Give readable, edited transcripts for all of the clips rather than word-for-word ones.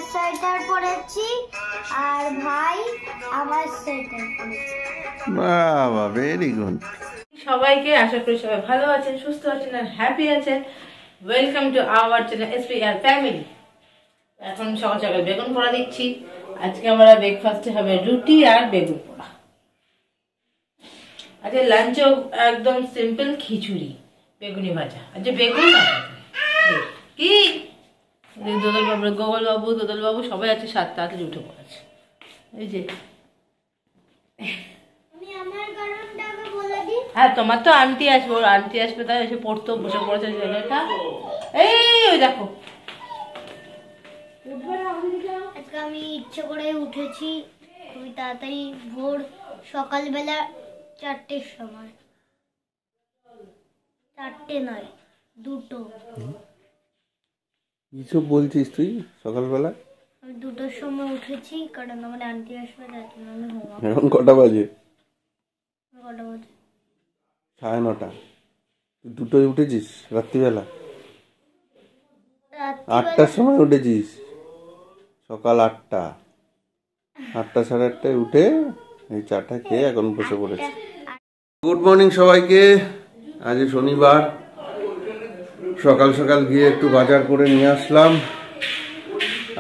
বাবার সোয়েটার পরেছি আর ভাই আমার সোয়েটার পরেছে। বাবা, ভেরি গুড। সবাইকে আশা করি সবাই ভালো আছেন, সুস্থ আছেন আর হ্যাপি আছেন। Welcome to our channel SPR family. এখন সকাল সকাল বেগুন পোড়া দিচ্ছি। আজকে আমরা ব্রেকফাস্টে হবে রুটি আর বেগুন পোড়া। আজকে লাঞ্চও একদম সিম্পল খিচুড়ি, বেগুনি ভাজা। আজকে বেগুন কি দোদল বাবু, গোপাল বাবু, দোদল বাবু সবাই আছে, 7টা উঠে পড়েছে। এই যে হ্যাঁ, তোমার তো আন্টি আসবে, ওর আন্টি আসবে, তাই এসে পড়তো, বসে পড়েছে ছেলেটা। এই ওই দেখো, আজকে আমি ইচ্ছে করে উঠেছি খুবই তাড়াতাড়ি, ভোর সকালবেলা 4টের সময়। 4টে নয়, 2টো। কিছু বলছিস তুই সকালবেলা? আমি 2টোর সময় উঠেছি, কারণ আমার আন্টি আসবে, তার জন্য আমি হোমওয়ার্ক। এখন কটা বাজে? কটা বাজে? 9:30। তুই 2টোয় উঠেছিস রাত্রিবেলা? 8টার সময় উঠেছিস? সকাল 8টা, 8টা সাড়ে 8টায় উঠে এই চাটা খেয়ে এখন বসে পড়েছে। গুড মর্নিং সবাইকে। আজ শনিবার, সকাল সকাল গিয়ে একটু বাজার করে নিয়ে আসলাম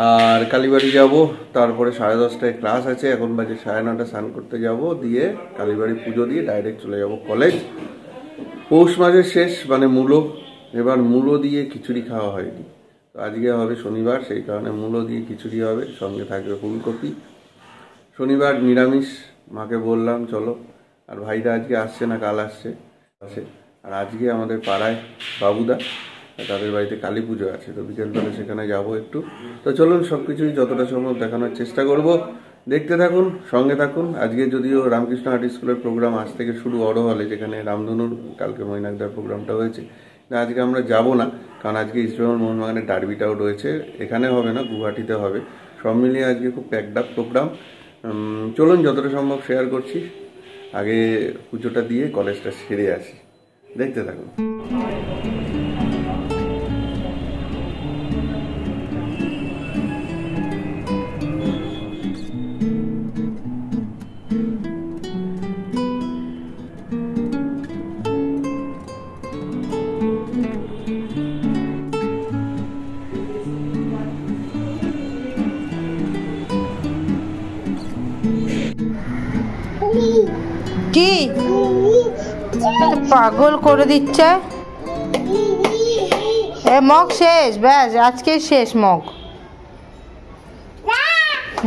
আর কালীবাড়ি যাব। তারপরে 10:30টায় ক্লাস আছে, এখন বাজে 9:30, স্নান করতে যাব, দিয়ে কালীবাড়ি পুজো দিয়ে ডাইরেক্ট চলে যাব কলেজ। পৌষ মাসের শেষ, মানে মূলো। এবার মূলো দিয়ে খিচুড়ি খাওয়া হয়নি, তো আজকে হবে শনিবার, সেই কারণে মূলো দিয়ে খিচুড়ি হবে, সঙ্গে থাকবে ফুলকপি। শনিবার নিরামিষ, মাকে বললাম চলো। আর ভাইরা আজকে আসছে না, কাল আসছে। আর আজকে আমাদের পাড়ায় বাবুদা, তাদের বাড়িতে কালী পুজো আছে, তো বিকেলবেলা সেখানে যাব একটু। তো চলুন সব কিছুই যতটা সম্ভব দেখানোর চেষ্টা করব, দেখতে থাকুন, সঙ্গে থাকুন। আজকে যদিও রামকৃষ্ণ আর্ট স্কুলের প্রোগ্রাম আজ থেকে শুরু অরো হলে, যেখানে রামধনুর কালকে মৈনাকদার প্রোগ্রামটা হয়েছে, আজকে আমরা যাব না, কারণ আজকে ইস্টবেঙ্গল মোহনবাগানের ডার্বিটাও রয়েছে। এখানে হবে না, গুয়াহাটিতে হবে। সব মিলিয়ে আজকে খুব প্যাকড আপ প্রোগ্রাম। চলুন যতটা সম্ভব শেয়ার করছি। আগে পুজোটা দিয়ে কলেজটা সেরে আসি, দেখতে থাকুন। কি পাগল করে দিচ্ছে? এ মগ শেষ, ব্যাস আজকে শেষ মগ।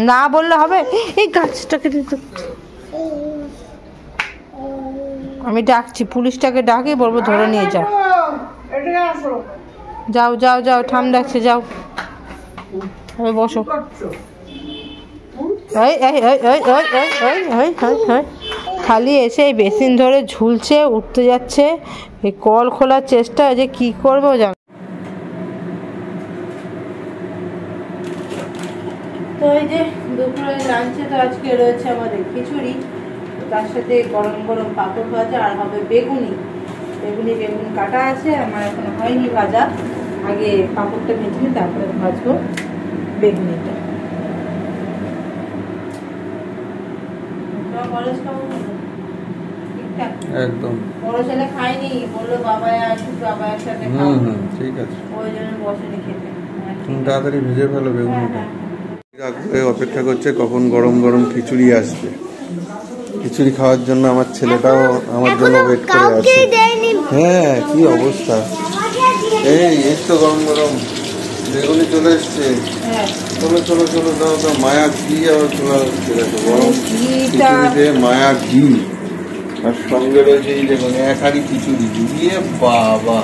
না বললে হবে? এই গাছটাকে আমি ডাকছি, পুলিশটাকে ডাকি, বলবো ধরে নিয়ে যাও। যাও যাও যাও, ঠাম ডাকছে, যাও বসো। খালি এসে এই বেসিন ধরে ঝুলছে, উঠতে যাচ্ছে, এই কল খোলার চেষ্টা, যে কি করবো জানো। তো এই যে দুপুরে লাঞ্চে তো আজকে রয়েছে আমাদের খিচুড়ি, তার সাথে গরম গরম পাঁপড় ভাজা, আর হবে বেগুন কাটা আছে, আমার এখন হয়নি ভাজা। আগে পাঁপড়টা ভেজে নিই, তারপরে ভাজবো বেগুনিটা। একদম বড় ছেলে খায়নি, বললো বাবা আসুক, বাবা একসাথে খাবো। ঠিক আছে, ওই জন্য বসেনি খেতে। তাড়াতাড়ি ভেজে ফেলো বেগুনটা। অপেক্ষা করছে কখন গরম গরম খিচুড়ি আসবে। খিচুড়ি খাওয়ার জন্য আমার ছেলেটাও আমার জন্য ওয়েট করে আছে। হ্যাঁ, কি অবস্থা। এই তো গরম গরম বেগুনি চলে এসছে। চলো চলো চলো, দাও দাও। মায়া ঘি আবার চলে আসছে, দেখো গরম খিচুড়িতে মায়া ঘি, আর সঙ্গে রয়েছে এই দেখুন 1 হাঁড়ি খিচুড়ি। দিয়ে বাবা,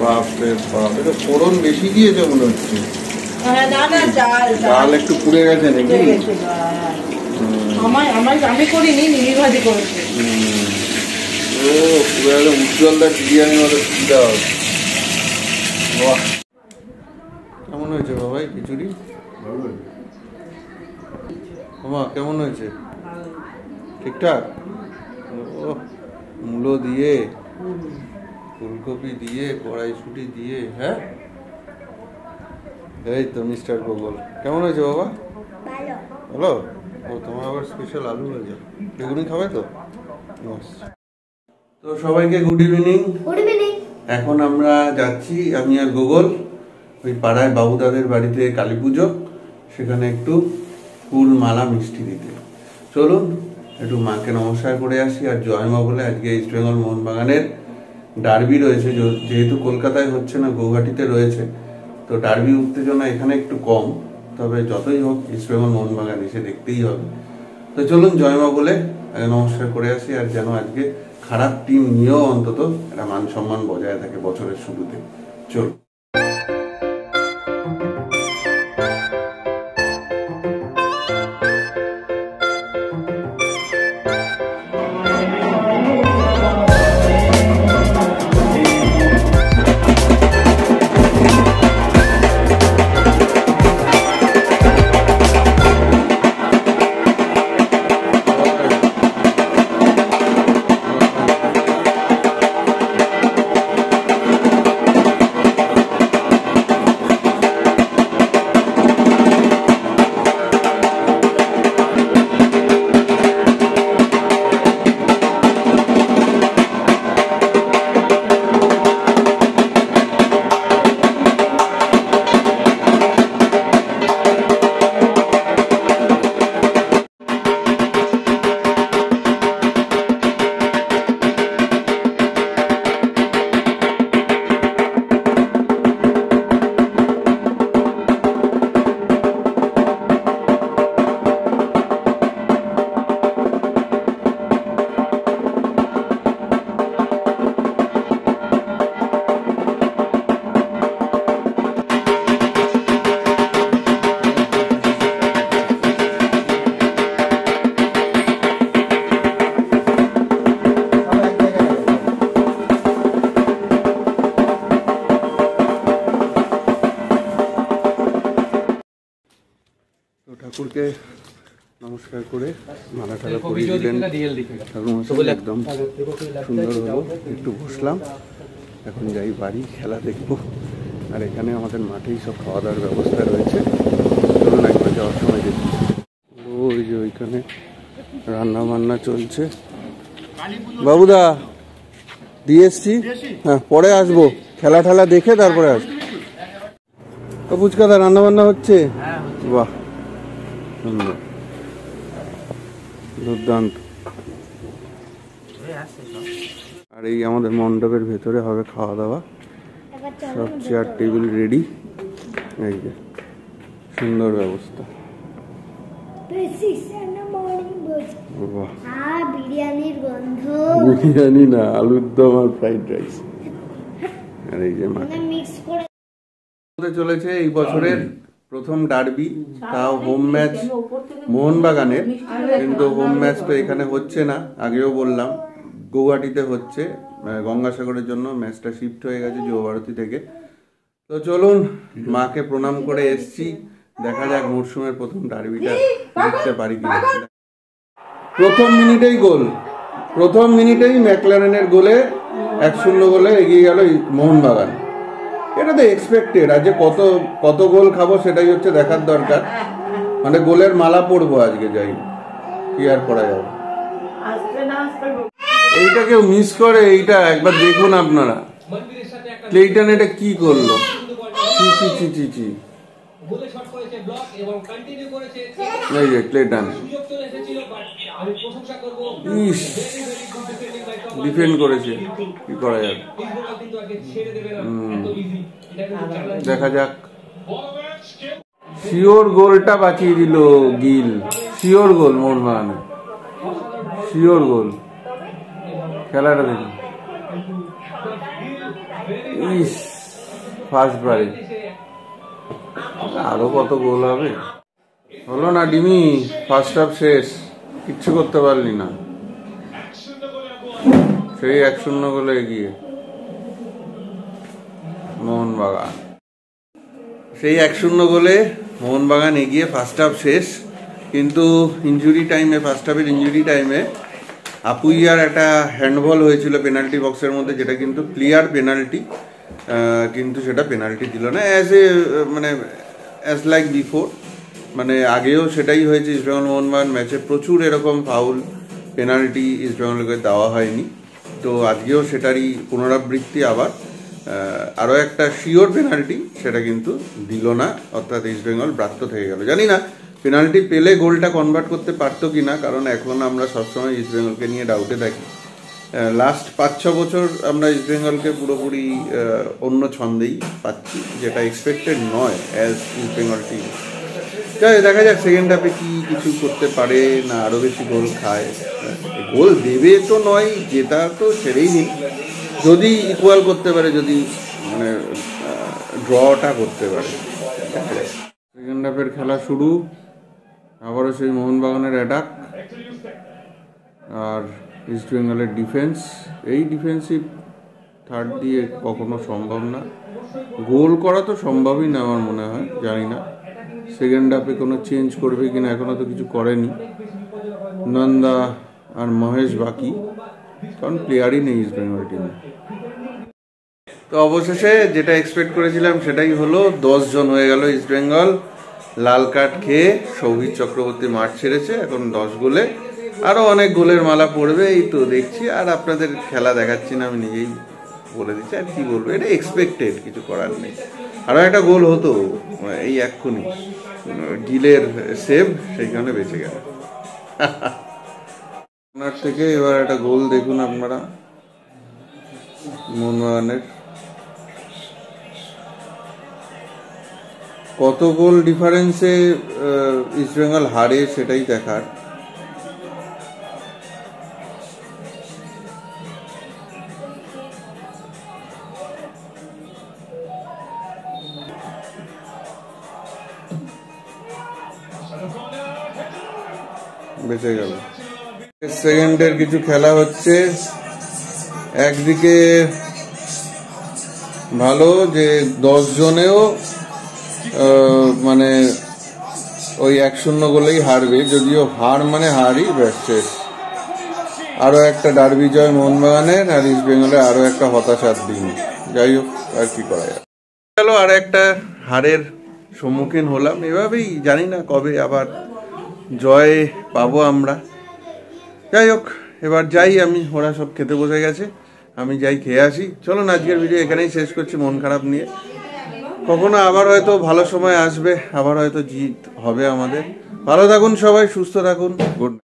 বাপরে বাপ, এটা ফোড়ন বেশি দিয়েছে মনে হচ্ছে। ডাল একটু পুড়ে গেছে নাকি? আমি করিনি, নিমি ভাজি করেছি। ও পুরো একদম উজ্জ্বলদার বিরিয়ানি মতো সুবিধা হবে। বাহ, কেমন হয়েছে বাবাই খিচুড়ি? বাবা কেমন হয়েছে? ঠিকঠাক? ও মূলো দিয়ে, ফুলকপি দিয়ে, কড়াইশুঁটি দিয়ে, হ্যাঁ এই তো মিস্টার গোগল, কেমন হয়েছে বাবা? ভালো। ভালো? ও তোমার আবার স্পেশাল আলু হয়েছে, বেগুনি খাবে তো? তো সবাইকে গুড ইভিনিং। Good evening. এখন আমরা যাচ্ছি, আমি আর গোগল, ওই পাড়ায় বাবুদাদের বাড়িতে কালী পুজো, সেখানে একটু ফুল মালা মিষ্টি দিতে। চলুন একটু মাকে নমস্কার করে আসি। আর জয় মা বলে, আজকে ইস্ট বেঙ্গল মোহনবাগানের ডার্বি রয়েছে, যেহেতু কলকাতায় হচ্ছে না, গৌহাটিতে রয়েছে, তো ডার্বি উত্তেজনা এখানে একটু কম, তবে যতই হোক ইস্ট বেঙ্গল মোহনবাগান এসে দেখতেই হবে। তো চলুন জয় মা বলে নমস্কার করে আসি, আর যেন আজকে খারাপ টিম নিয়েও অন্তত একটা মান সম্মান বজায় থাকে বছরের শুরুতে। চলুন। ঠাকুরকে নমস্কার করে মালা টালা পরিয়ে দিলেন, ঠাকুর একদম সুন্দর হলো। একটু বসলাম, এখন যাই বাড়ি, খেলা দেখবো। আর এখানে আমাদের মাঠেই সব খাওয়া দাওয়ার ব্যবস্থা রয়েছে, চলুন একবার যাওয়ার সময় দেখি। ওই যে ওইখানে রান্না বান্না চলছে। বাবুদা দিয়ে এসছি, হ্যাঁ পরে আসবো, খেলা ঠেলা দেখে তারপরে আসবো। তো ফুচকাদা রান্না বান্না হচ্ছে? বাহ সুন্দর, দুর্দান্ত। আর এই আমাদের মণ্ডপের ভেতরে হবে খাওয়া দাওয়া, সব চেয়ার টেবিল রেডি, এই যে সুন্দর ব্যবস্থা। বিরিয়ানির গন্ধ, বিরিয়ানি না, আলুর দম আর ফ্রাইড রাইস। আর এই যে মিক্স করে চলেছে এই বছরের প্রথম ডার্বি, তাও হোম ম্যাচ মোহনবাগানের, কিন্তু হোম ম্যাচ তো এখানে হচ্ছে না, আগেও বললাম গৌহাটিতে হচ্ছে, গঙ্গাসাগরের জন্য ম্যাচটা শিফট হয়ে গেছে যুবভারতী থেকে। তো চলুন মাকে প্রণাম করে এসছি, দেখা যাক মরশুমের প্রথম ডার্বিটা জিততে পারি কিনা। প্রথম মিনিটেই গোল, প্রথম মিনিটেই ম্যাকলারেনের গোলে 1-0 গোলে এগিয়ে গেল মোহনবাগান। এটা তো এক্সপেক্টেড, আজকে কত গোল খাবো সেটাই হচ্ছে দেখার দরকার, মানে গোলের মালা পড়বো আজকে, যাই কি আর করা যাবে। এইটা কেউ মিস করে, এইটা একবার দেখুন আপনারা, ক্লেইটন এটা কি করলো, চি এই যে ক্লেইটন ইস ডিফেন্ড করেছে, কি করা যাবে। দেখা যাক, শিওর গোলটা বাঁচিয়ে দিল গিল, শিওর গোল মোহনবাগান, শিওর গোল। খেলাটা দেখুন, ইস ফার্স্ট বারে, আরো কত গোল হবে। হলো না ডিমি, ফার্স্ট হাফ শেষ, কিচ্ছু করতে পারলি না, সেই 1-0 গোলে এগিয়ে মোহনবাগান, সেই 1-0 গোলে মোহনবাগান এগিয়ে, ফার্স্ট হাফ শেষ। কিন্তু ইনজুরি টাইমে, ফার্স্ট হাফের ইনজুরি টাইমে আপুইয়ার একটা হ্যান্ডবল হয়েছিল পেনাল্টি বক্সের মধ্যে, যেটা কিন্তু ক্লিয়ার পেনাল্টি, কিন্তু সেটা পেনাল্টি দিল না। অ্যাজ এ মানে অ্যাজ লাইক বিফোর, মানে আগেও সেটাই হয়েছে। ইস্টবেঙ্গল মোহনবাগান ম্যাচে প্রচুর এরকম ফাউল পেনাল্টি ইস্টবেঙ্গলকে দেওয়া হয়নি, তো আজকেও সেটারই পুনরাবৃত্তি। আবার আরও একটা শিওর পেনাল্টি সেটা কিন্তু দিল না, অর্থাৎ ইস্টবেঙ্গল ব্রাত্য থেকে গেল। জানি না পেনাল্টি পেলে গোলটা কনভার্ট করতে পারতো কি না, কারণ এখন আমরা সবসময় ইস্টবেঙ্গলকে নিয়ে ডাউটে থাকি। লাস্ট 5-6 বছর আমরা ইস্টবেঙ্গলকে পুরোপুরি অন্য ছন্দেই পাচ্ছি, যেটা এক্সপেক্টেড নয় অ্যাজ ইস্টবেঙ্গল টিম। যাই দেখা যাক সেকেন্ড হাফে কি কিছু করতে পারে না আরও বেশি গোল খায়। গোল দেবে তো নয়, জেতা তো ছেড়েই দিন, যদি ইকুয়াল করতে পারে, যদি মানে ড্রটা করতে পারে। সেকেন্ড হাফের খেলা শুরু, আবারও সেই মোহনবাগানের অ্যাটাক আর ইস্টবেঙ্গলের ডিফেন্স। এই ডিফেন্সিভ থার্ড দিয়ে কখনো সম্ভব না, গোল করা তো সম্ভবই না আমার মনে হয়। জানি না সেকেন্ড হাফে কোনো চেঞ্জ করবে কিনা, এখনো তো কিছু করেনি। নন্দা আর মহেশ বাকি, কারণ প্লেয়ারই নেই ইস্টবেঙ্গল টিমে। তো অবশেষে যেটা এক্সপেক্ট করেছিলাম সেটাই হলো, 10 জন হয়ে গেল ইস্টবেঙ্গল। লাল কার্ড খেয়ে সৌভিক চক্রবর্তী মাঠ ছেড়েছে, এখন 10 গোলে আরও অনেক গোলের মালা পড়বে, এই তো দেখছি। আর আপনাদের খেলা দেখাচ্ছি না, আমি নিজেই বলে দিচ্ছি। আর কি বলবো, এটা এক্সপেক্টেড, কিছু করার নেই। আরও একটা গোল হতো এই এক্ষুনি, গিলের সেভ সেইখানে বেঁচে গেল। আপনার থেকে এবার একটা গোল দেখুন আপনারা মোহনবাগানের। কত গোল ডিফারেন্সে ইস্টবেঙ্গল হারে সেটাই দেখার। বেঁচে গেল। সেকেন্ডের কিছু খেলা হচ্ছে, একদিকে ভালো যে 10 জনেও মানে ওই 1-0 গোলেই হারবে, যদিও হার মানে হারই, ব্যাস শেষ। আরও একটা ডার্বি জয় মোহনবাগানের, আর ইস্টবেঙ্গলের আরও একটা হতাশার দিন। যাই হোক, আর কি করা যায়। চলো, আর একটা হারের সম্মুখীন হলাম। এভাবেই জানি না কবে আবার জয় পাবো আমরা। যাই হোক, এবার যাই আমি, ওরা সব খেতে বসে গেছে, আমি যাই খেয়ে আসি। চলো না, আজকের ভিডিও এখানেই শেষ করছি মন খারাপ নিয়ে। কখনো আবার হয়তো ভালো সময় আসবে, আবার হয়তো জিত হবে আমাদের। ভালো থাকুন সবাই, সুস্থ থাকুন, গুড নাইট।